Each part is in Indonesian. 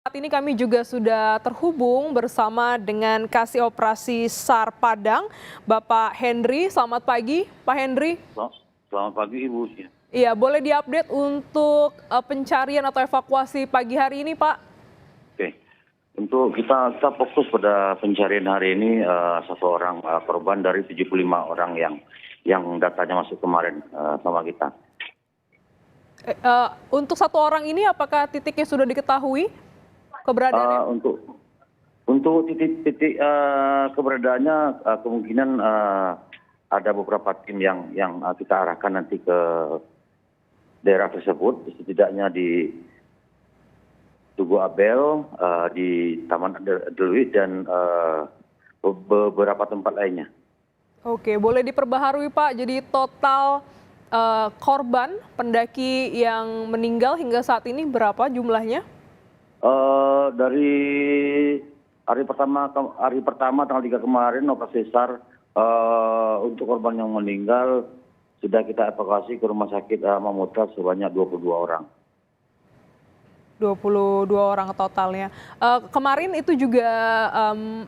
Saat ini kami juga sudah terhubung bersama dengan Kasih Operasi SAR Padang, Bapak Henry. Selamat pagi, Pak Henry. Selamat pagi, Ibu. Iya, boleh diupdate untuk pencarian atau evakuasi pagi hari ini, Pak? Oke, untuk kita fokus pada pencarian hari ini satu orang korban dari 75 orang yang datanya masuk kemarin sama kita. Untuk satu orang ini, apakah titiknya sudah diketahui keberadaannya? Untuk titik keberadaannya kemungkinan ada beberapa tim yang kita arahkan nanti ke daerah tersebut, setidaknya di Tugu Abel, di Taman Deluit dan beberapa tempat lainnya. Oke, boleh diperbaharui Pak, jadi total korban pendaki yang meninggal hingga saat ini berapa jumlahnya? Dari hari pertama tanggal 3 kemarin operasi SAR, untuk korban yang meninggal sudah kita evakuasi ke rumah sakit Mamutra sebanyak 22 orang. 22 orang totalnya. Kemarin itu juga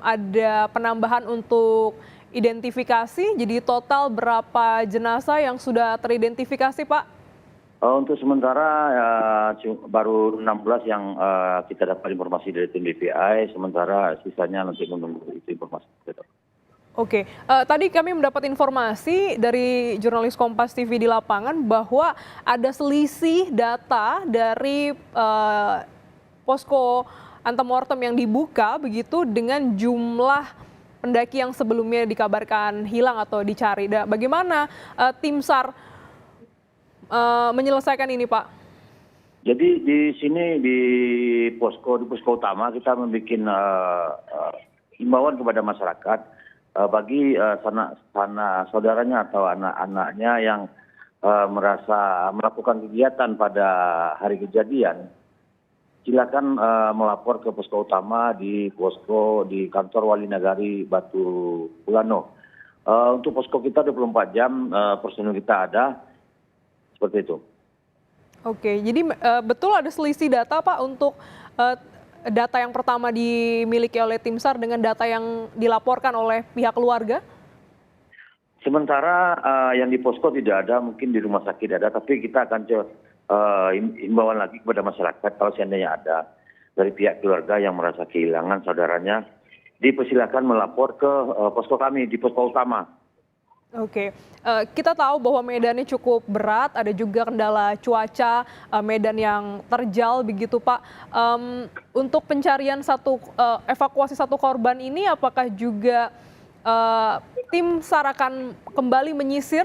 ada penambahan untuk identifikasi, jadi total berapa jenazah yang sudah teridentifikasi, Pak? Untuk sementara baru 16 yang kita dapat informasi dari tim DPI, sementara sisanya nanti menunggu itu informasi. Oke, tadi kami mendapat informasi dari jurnalis Kompas TV di lapangan bahwa ada selisih data dari posko antemortem yang dibuka begitu dengan jumlah pendaki yang sebelumnya dikabarkan hilang atau dicari. Bagaimana tim SAR menyelesaikan ini, Pak? Jadi di sini di posko utama kita membuat himbauan kepada masyarakat bagi sanak saudaranya atau anak-anaknya yang merasa melakukan kegiatan pada hari kejadian, silakan melapor ke posko utama di kantor Wali Nagari Batu Pulano. Untuk posko kita 24 jam personil kita ada. Seperti itu. Oke, jadi betul ada selisih data Pak untuk data yang pertama dimiliki oleh tim SAR dengan data yang dilaporkan oleh pihak keluarga? Sementara yang di posko tidak ada, mungkin di rumah sakit ada, tapi kita akan himbauan lagi kepada masyarakat kalau seandainya ada dari pihak keluarga yang merasa kehilangan saudaranya, dipersilakan melapor ke posko kami di posko utama. Oke, kita tahu bahwa medannya cukup berat, ada juga kendala cuaca, medan yang terjal begitu Pak. Untuk pencarian evakuasi satu korban ini, apakah juga tim SAR akan kembali menyisir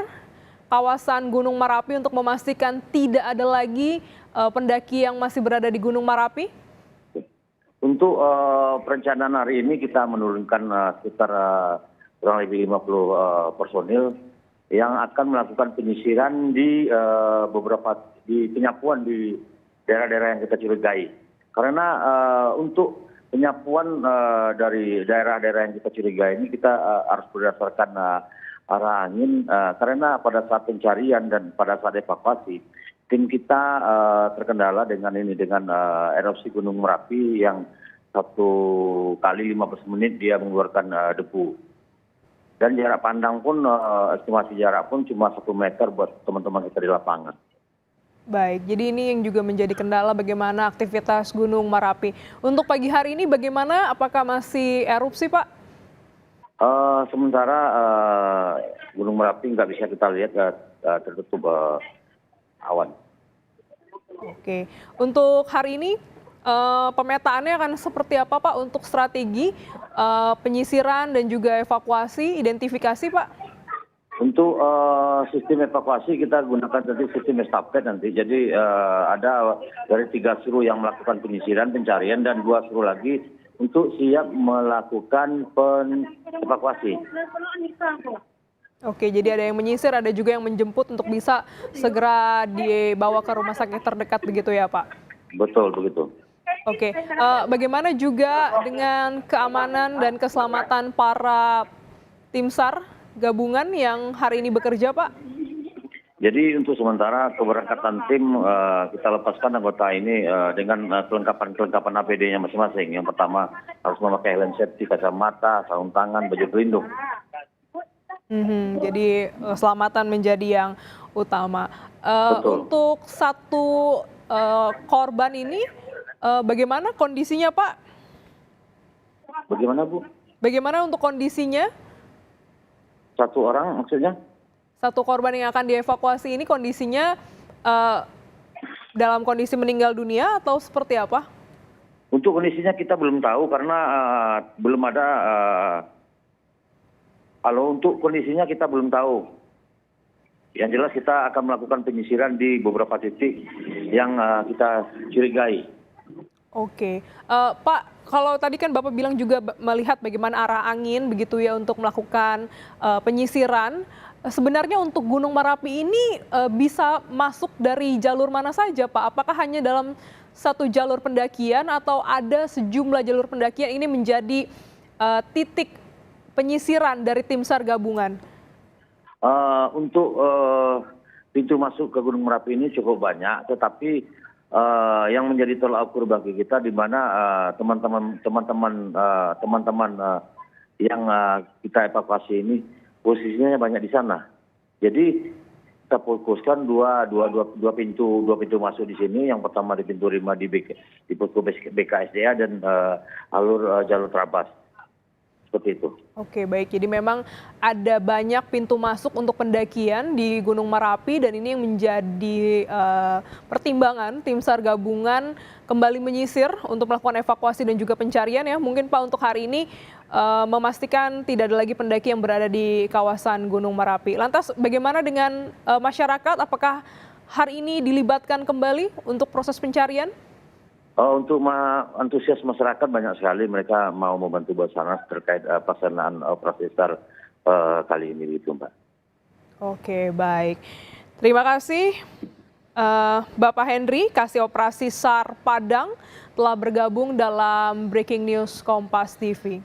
kawasan Gunung Merapi untuk memastikan tidak ada lagi pendaki yang masih berada di Gunung Merapi? Untuk perencanaan hari ini kita menurunkan sekitar kurang lebih 50 personil yang akan melakukan penyisiran di penyapuan di daerah-daerah yang kita curigai. Karena untuk penyapuan dari daerah-daerah yang kita curigai ini kita harus berdasarkan arah angin, karena pada saat pencarian dan pada saat evakuasi tim kita terkendala dengan erupsi Gunung Merapi yang 1 kali 15 menit dia mengeluarkan debu. Dan jarak pandang pun, estimasi jarak pun cuma 1 meter buat teman-teman kita di lapangan. Baik, jadi ini yang juga menjadi kendala bagaimana aktivitas Gunung Merapi. Untuk pagi hari ini bagaimana? Apakah masih erupsi, Pak? Sementara Gunung Merapi nggak bisa kita lihat, tertutup awan. Oke, untuk hari ini pemetaannya akan seperti apa Pak untuk strategi penyisiran dan juga evakuasi, identifikasi Pak? Untuk sistem evakuasi kita gunakan nanti sistem estafet nanti. Jadi ada dari 3 suruh yang melakukan penyisiran, pencarian, dan 2 suruh lagi untuk siap melakukan evakuasi. Oke, jadi ada yang menyisir, ada juga yang menjemput untuk bisa segera dibawa ke rumah sakit terdekat begitu ya Pak? Betul, begitu. Oke, bagaimana juga dengan keamanan dan keselamatan para tim SAR gabungan yang hari ini bekerja, Pak? Jadi untuk sementara keberangkatan tim kita lepaskan anggota ini dengan kelengkapan APD-nya masing-masing. Yang pertama harus memakai helm safety, kacamata, sarung tangan, baju pelindung. Jadi keselamatan menjadi yang utama. Betul. Untuk satu korban ini bagaimana kondisinya, Pak? Bagaimana, Bu? Bagaimana untuk kondisinya? Satu orang maksudnya? Satu korban yang akan dievakuasi ini kondisinya dalam kondisi meninggal dunia atau seperti apa? Untuk kondisinya kita belum tahu karena belum ada. Kalau untuk kondisinya kita belum tahu. Yang jelas kita akan melakukan penyisiran di beberapa titik yang kita curigai. Oke, Pak, kalau tadi kan Bapak bilang juga melihat bagaimana arah angin begitu ya untuk melakukan penyisiran. Sebenarnya untuk Gunung Merapi ini bisa masuk dari jalur mana saja, Pak? Apakah hanya dalam satu jalur pendakian atau ada sejumlah jalur pendakian ini menjadi titik penyisiran dari tim SAR gabungan? Untuk pintu masuk ke Gunung Merapi ini cukup banyak, tetapi yang menjadi tolak ukur bagi kita di mana teman-teman yang kita evakuasi ini posisinya banyak di sana. Jadi kita fokuskan dua pintu masuk di sini. Yang pertama di pintu 5 di posko BKSDA dan jalur Trabas. Seperti itu. Oke, baik. Jadi memang ada banyak pintu masuk untuk pendakian di Gunung Merapi dan ini yang menjadi pertimbangan tim SAR gabungan kembali menyisir untuk melakukan evakuasi dan juga pencarian ya. Mungkin Pak untuk hari ini memastikan tidak ada lagi pendaki yang berada di kawasan Gunung Merapi. Lantas bagaimana dengan masyarakat? Apakah hari ini dilibatkan kembali untuk proses pencarian? Untuk antusias masyarakat banyak sekali, mereka mau membantu Basarnas terkait pelaksanaan operasi SAR kali ini gitu, Mbak. Oke, baik. Terima kasih Bapak Henry, Kasih Operasi SAR Padang telah bergabung dalam Breaking News Kompas TV.